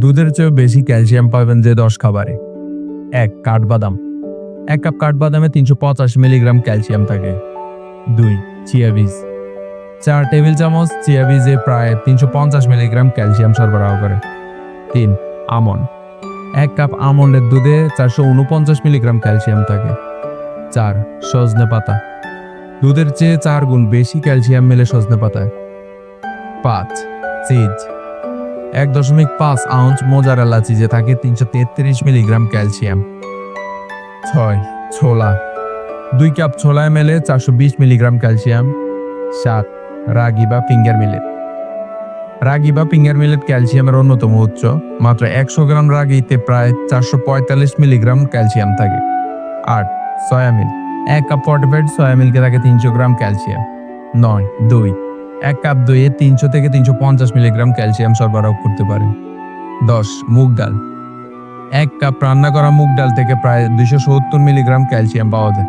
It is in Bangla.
দুধের চেয়েও বেশি ক্যালসিয়াম পাবেন যে 10 খাবারে। 1. কাঠবাদাম। 1 কাপ কাঠবাদামে 385 মিলিগ্রাম ক্যালসিয়াম থাকে। 2. চিয়া বীজ। 4 টেবিল চামচ চিয়া বীজে প্রায় 350 মিলিগ্রাম ক্যালসিয়াম সরবরাহ করে। 3. আমন্ড। 1 কাপ আমন্ডের দুধে 449 মিলিগ্রাম ক্যালসিয়াম থাকে। 4. সজনে পাতা। দুধের চেয়ে 4 গুণ বেশি ক্যালসিয়াম মেলে সজনে পাতায়। 5. চিজ। 1.5 আউন্স মোজারেলা চিজে থাকে 333 মিলিগ্রাম ক্যালসিয়াম। 6. ছোলা। 2 কাপ ছোলায় মেলে 420 মিলিগ্রাম ক্যালসিয়াম। 7. রাগি বা ফিঙ্গার মিলেট। রাগি বা ফিঙ্গার মিলেট ক্যালসিয়ামের অন্যতম উৎস। মাত্র 100 গ্রাম রাগিতে প্রায় 445 মিলিগ্রাম ক্যালসিয়াম থাকে। 8. সয়াবিন। 1 কাপ ফর্টিফাইড সয়া মিল্কে থাকে 300 গ্রাম ক্যালসিয়াম। 9. দই। 1 কাপ দইয়ে 300 থেকে 350 মিলিগ্রাম ক্যালসিয়াম সরবরাহ করতে পারে। 10. মুগ ডাল। 1 কাপ রান্না করা মুগ ডাল থেকে প্রায় 270 মিলিগ্রাম ক্যালসিয়াম পাওয়া যায়।